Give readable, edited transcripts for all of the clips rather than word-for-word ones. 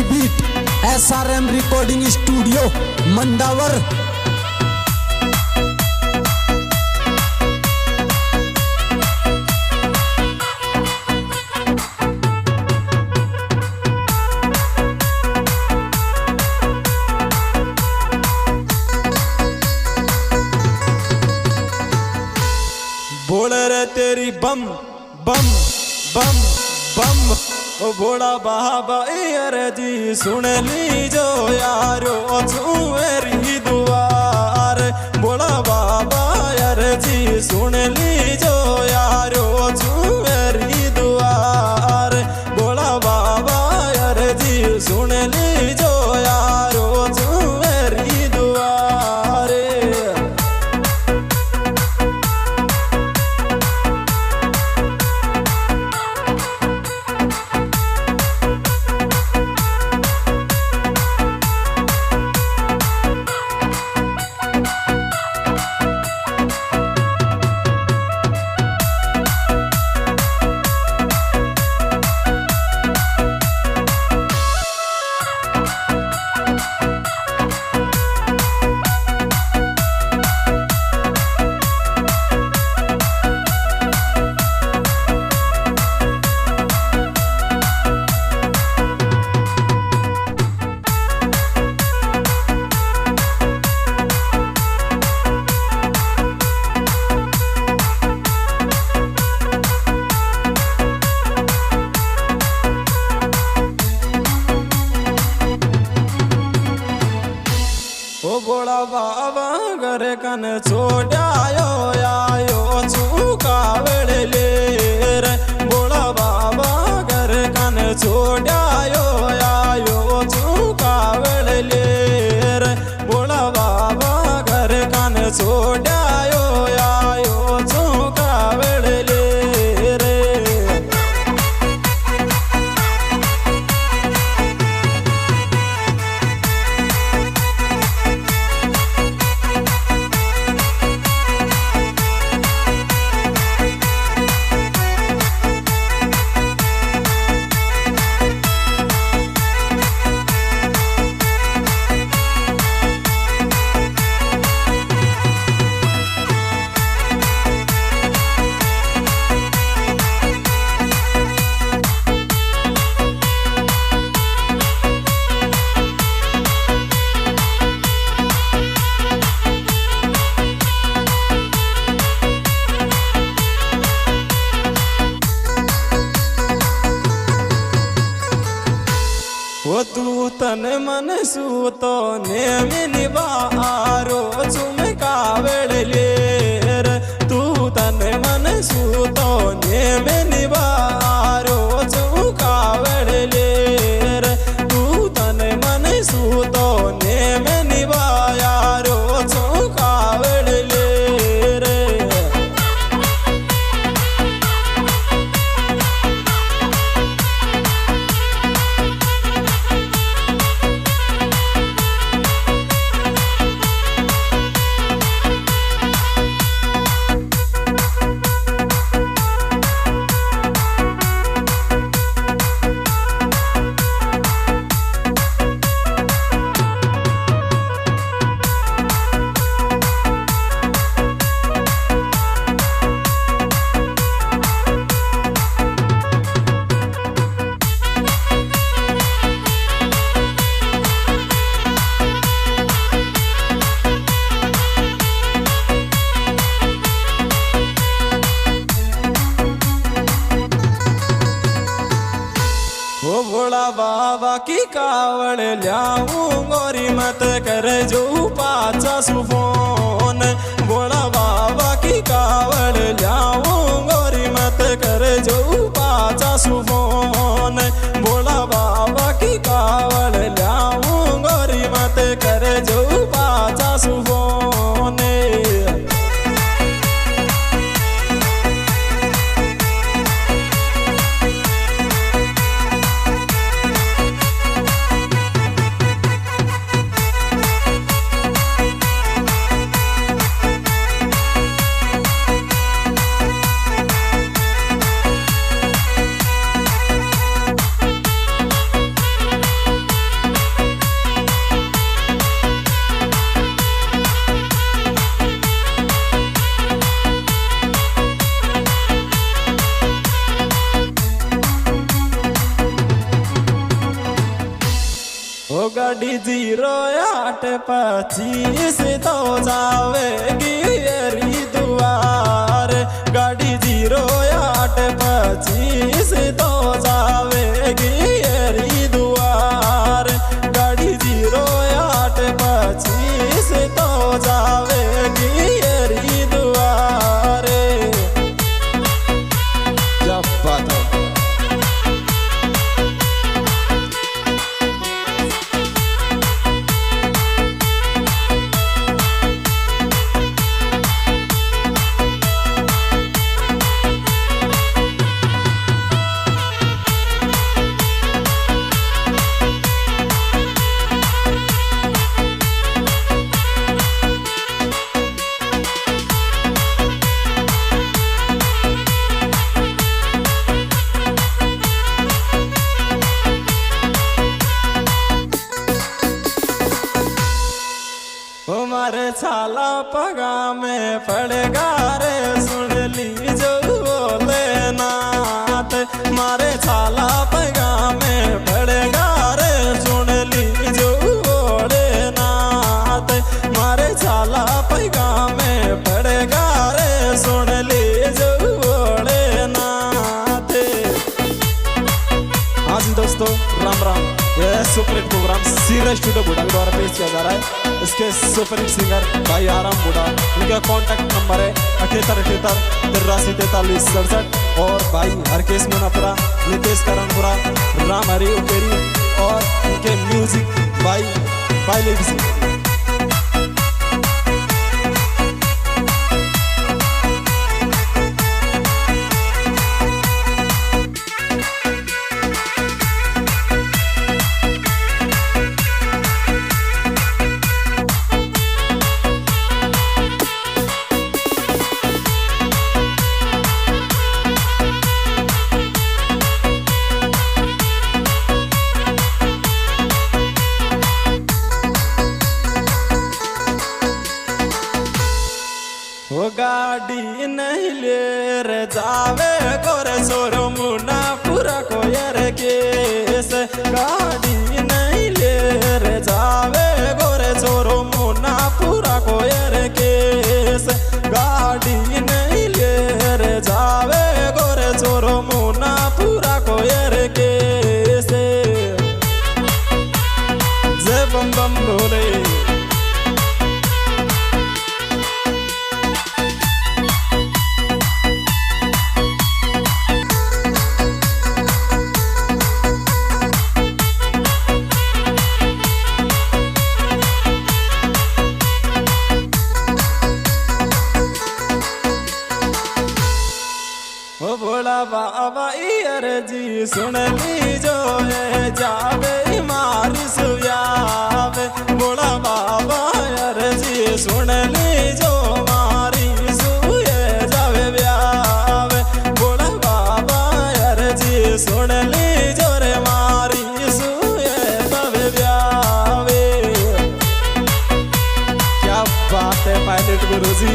मेरी beat SRM recording studio मंडावर। बोल रे तेरी बम बम बम बम ओ भोला बाबा अरे जी सुन लीजो यारो मेरी दुआर। भोला बाबा अरे जी सुन लीजो यारो मेरी दुआर। भोला बाबा अरे जी सुन लीजो यारो मेरी दुआर। ओ भोला बाबा घर कन छोड़ायो आयो चूका वेले रे। भोला बाबा घर कन छोड़ायो आयो चूका वेले रे। भोला बाबा घर कन छोड़ायो आयो चूका वेले रे। वो तू तन मन सूतो नेमी निवारो चुमका वेले रे। तू तन मन सूतो नेमी निवारो चुमका वेले रे। तू तन मन सूतो नेमी निवारो चुमका वेले रे। ओ भोला बाबा की कावड़ ल्याऊं गोरी मत कर जो पाचा सुफोन। भोला बाबा की कावड़ ल्याऊं गोरी मत कर जो पाचा सुफोन। भोला बाबा की कावड़ ल्याऊं गोरी मत कर जो पाचा सुफोन। गाड़ी 0825 तो जावेगी हरिद्वार गाड़ी 0825 तो जावेगी हरिद्वार गाड़ी 0825 तो जावेगी हरिद्वार जब बात है हमारे छाला पगा में पड़ेगा रे सुन ली जो बोले नाथ मारे छाला पगा में पड़ेगा रे सुन ली जो बोले नाथ मारे छाला पगा में पड़ेगा रे सुन ली जो बोले नाथ। हाँ जी दोस्तों राम राम। यह सुपरहिट प्रोग्राम सीरियस स्टूडियो बुढ़ा के द्वारा पेश किया जा रहा है। इसके सुपरहिट सिंगर भाई आराम बुढ़ा, उनका कॉन्टैक्ट नंबर है 7878 और भाई हरकेश मुनाफरा, नितेश करणपुरा, राम हरी उपेरी और उनके म्यूजिक भाई लेडी सिंह। वो गाड़ी नहीं ले रे जावे गोरे सोरो मुना पूरा कोयर केस गाड़ी नहीं ले रे जावे गोरे सोरो मुना पूरा कोयर केस गाड़ी नहीं ले रे जावे गोरे सोरो मुना पूरा कोयर केस जय बम बम भोले। ओ भोला बाबा ईयर जी सुन ली जो है जावे मारी सुयावे भोला बाबा यार जी सुन ली जो मारी सुए जावे ब्यावे भोला बाबा यार जी सुन ली जो रे मारी सुए जावे ब्यावे। क्या बात है पायलट गुरुजी।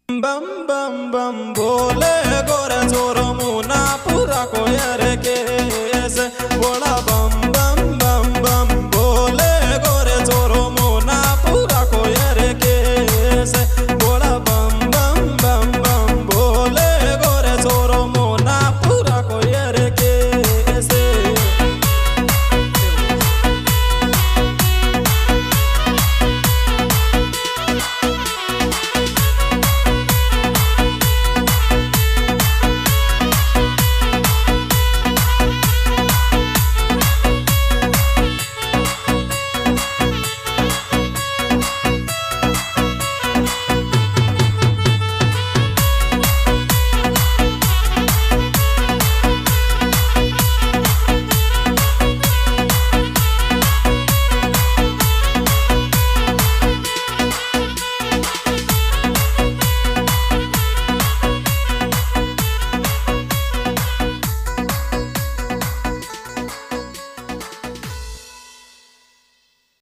बम बम बम बोले गोरे जोरो मुना पूरा कोयर केस बोला